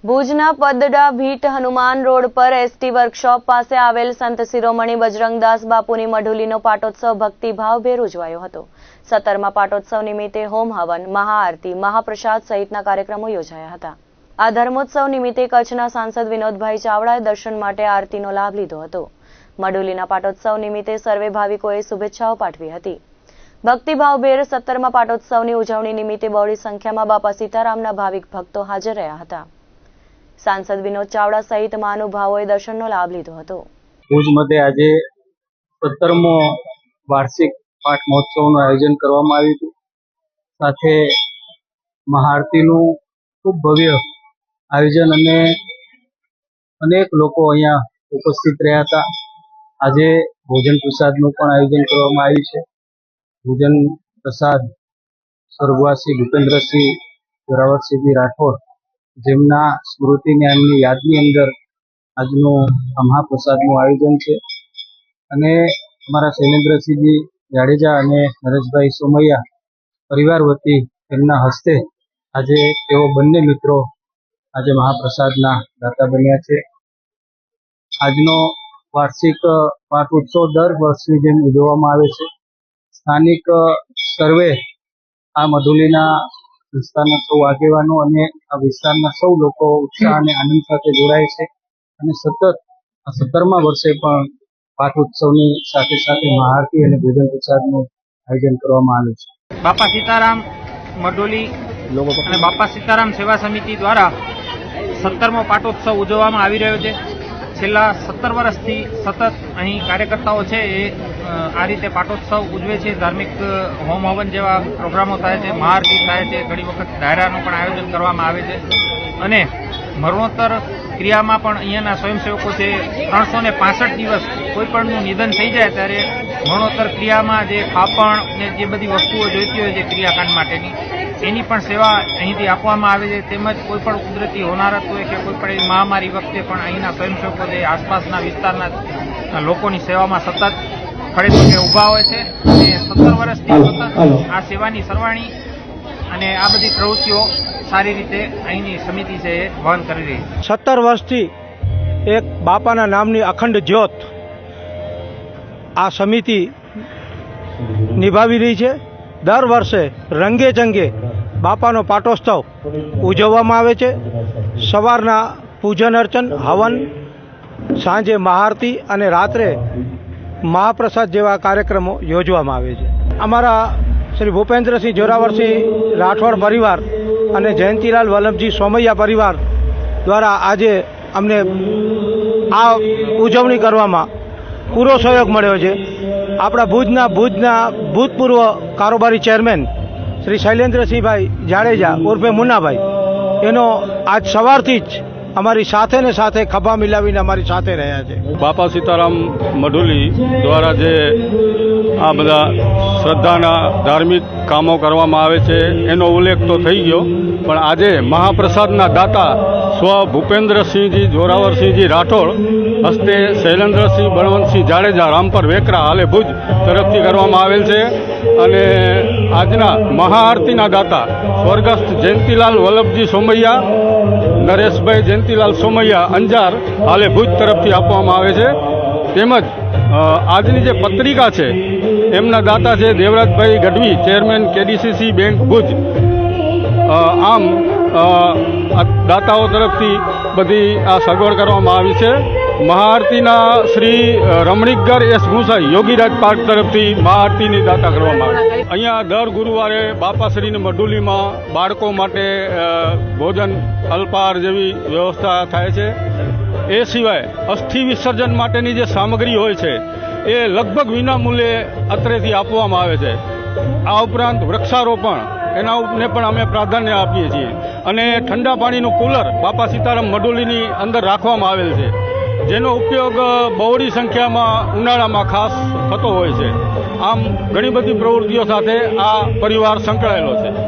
ભુજના પદડા ભીટ હનુમાન રોડ પર ST workshop પાસે આવેલ સંત શિરોમણી બજરંગદાસ બાપુની મઢુલીનો પાટોત્સવ ભક્તિભાવભેર ઉજવાયો હતો। 17મા પાટોત્સવ નિમિત્તે હોમ હવન, મહાઆરતી, મહાપ્રસાદ સહિતના કાર્યક્રમો યોજાયા હતા। આ ધર્મોત્સવ નિમિત્તે કચ્છના સાંસદ વિનોદભાઈ ચાવડાએ દર્શન માટે આરતીનો લાભ લીધો હતો। મઢુલીના પાટોત્સવ નિમિત્તે સર્વે ભાવિકોએ શુભેચ્છાઓ પાઠવી હતી। ભક્તિભાવભેર 17મા પાટોત્સવની ઉજવણી નિમિત્તે બહોળી સંખ્યામાં બાપા સીતારામના ભાવિક ભક્તો હાજર રહ્યા હતા। सांसद विनोद चावड़ा सहित महानुभावोए दर्शनનો લાભ લીધો હતો। ભુજ મધ્યે આજે 17મો વાર્ષિક પાઠ મહોત્સવનું આયોજન કરવામાં આવ્યું હતું। સાથે મહાઆરતીનું ખૂબ ભવ્ય આયોજન અને અનેક લોકો અહીંયા ઉપસ્થિત રહ્યા હતા। આજે ભોજન પ્રસાદનું પણ આયોજન કરવામાં આવ્યું છે। ભોજન પ્રસાદ સ્વર્ગવાસી ભૂપેન્દ્રસિંહ જોરાવરસિંહજી રાઠોડ જેમના સ્મૃતિને એમની યાદની અંદર આજનું મહાપ્રસાદનું આયોજન છે અને અમારા શૈલેન્દ્રસિંહજી જાડેજા અને નરેશભાઈ સોમૈયા પરિવાર વતી તેમના હસ્તે આજે તેઓ બંને મિત્રો આજે મહાપ્રસાદના દાતા બન્યા છે। આજનો વાર્ષિક પાઠ ઉત્સવ દર વર્ષની જેમ ઉજવવામાં આવે છે। સ્થાનિક સર્વે આ મઢુલીના વિસ્તારના સૌ આગેવાનો અને આ વિસ્તારના સૌ લોકો ઉત્સાહ અને આનંદ સાથે જોડાય છે અને સતત આ 17મા વર્ષે પણ પાઠ ઉત્સવની સાથે સાથે મહાઆરતી અને ભોજન પ્રસાદનું આયોજન કરવામાં આવે છે। બાપા સીતારામ મઢુલી અને બાપા સીતારામ સેવા સમિતિ દ્વારા 17મો પાટોત્સવ ઉજવવામાં આવી રહ્યો છે। છેલ્લા 17 વર્ષથી સતત અહીં કાર્યકર્તાઓ છે એ આ રીતે પાટોત્સવ ઉજવે છે। ધાર્મિક હોમ હવન જેવા પ્રોગ્રામો થાય છે, મહાઆરતી થાય છે, ઘણી વખત ડાયરાનું પણ આયોજન કરવામાં આવે છે અને મરણોત્તર ક્રિયામાં પણ અહીંયાના સ્વયંસેવકો છે 365 દિવસ કોઈ પણનું નિધન થઈ જાય ત્યારે મરણોત્તર ક્રિયામાં જે ખાપણ ને જે બધી વસ્તુઓ જોઈતી હોય છે ક્રિયાકાંડ માટેની એની પણ સેવા અહીંથી આપવામાં આવે છે। તેમજ કોઈ પણ કુદરતી હોનારત હોય કે કોઈ પણ એવી મહામારી વખતે પણ અહીંના સ્વયંસેવકો જે આસપાસના વિસ્તારના લોકોની સેવામાં સતત ખડેપગે ઊભા હોય છે અને 17 વર્ષથી સતત આ સેવાની સરવાણી અને આ બધી પ્રવૃત્તિઓ સારી રીતે અહીંની સમિતિ છે એ વહન કરી રહી છે। 17 વર્ષથી એક બાપાના નામની અખંડ જ્યોત આ સમિતિ નિભાવી રહી છે। દર વર્ષે રંગે ચંગે બાપાનો પાટોત્સવ ઉજવવામાં આવે છે। સવારના પૂજન અર્ચન, હવન, સાંજે મહાઆરતી અને રાત્રે મહાપ્રસાદ જેવા કાર્યક્રમો યોજવામાં આવે છે। અમારા શ્રી ભૂપેન્દ્રસિંહ જોરાવરસિંહ રાઠોડ પરિવાર અને જયંતિલાલ વલ્લભજી સોમૈયા પરિવાર દ્વારા આજે અમને આ ઉજવણી કરવામાં પૂરો સહયોગ મળ્યો છે। આપણા ભુજના ભૂતપૂર્વ કારોબારી ચેરમેન શ્રી શૈલેન્દ્રસિંહભાઈ જાડેજા ઉર્ફે મુન્નાભાઈ એનો આજ સવારથી જ અમારી સાથે ને સાથે ખભા મિલાવીને અમારી સાથે રહ્યા છે। બાપા સીતારામ મઢુલી દ્વારા જે આ બધા શ્રદ્ધાના ધાર્મિક કામો કરવામાં આવે છે એનો ઉલ્લેખ તો થઈ ગયો, પણ આજે મહાપ્રસાદના દાતા સ્વ ભૂપેન્દ્રસિંહજી જોરાવરસિંહજી રાઠોડ હસ્તે શૈલેન્દ્રસિંહ બળવંતસિંહ જાડેજા રામપર વેકરા હાલે ભુજ તરફથી કરવામાં આવેલ છે અને આજના મહાઆરતીના દાતા સ્વર્ગસ્થ જયંતિલાલ વલ્લભજી સોમૈયા, નરેશભાઈ જયંતિલાલ સોમૈયા અંજાર હાલે ભુજ તરફથી આપવામાં આવે છે। તેમજ આજની જે પત્રિકા છે એમના દાતા છે Devrajbhai Gadhvi, chairman KDCC bank Bhuj. આમ દાતાઓ તરફથી બધી આ સગવડ કરવામાં આવી છે। મહાઆરતીના શ્રી રમણીકગર એસ ગુસાઈ યોગીરાજ પાર્ક તરફથી મહાઆરતીની દાતા કરવામાં આવે છે। અહીંયા દર ગુરુવારે બાપાશ્રીની મઢુલીમાં બાળકો માટે ભોજન, અલ્પાહાર જેવી વ્યવસ્થા થાય છે। એ સિવાય અસ્થિ વિસર્જન માટેની જે સામગ્રી હોય છે એ લગભગ વિનામૂલ્યે અત્રેથી આપવામાં આવે છે। આ ઉપરાંત વૃક્ષારોપણ એનાને પણ અમે પ્રાધાન્ય આપીએ છીએ અને ઠંડા પાણીનું કુલર બાપા સીતારામ મઢુલીની અંદર રાખવામાં આવેલ છે, જેનો ઉપયોગ બહોળી સંખ્યામાં ઉનાળામાં ખાસ થતો હોય છે। આમ ઘણી બધી પ્રવૃત્તિઓ સાથે આ પરિવાર સંકળાયેલો છે।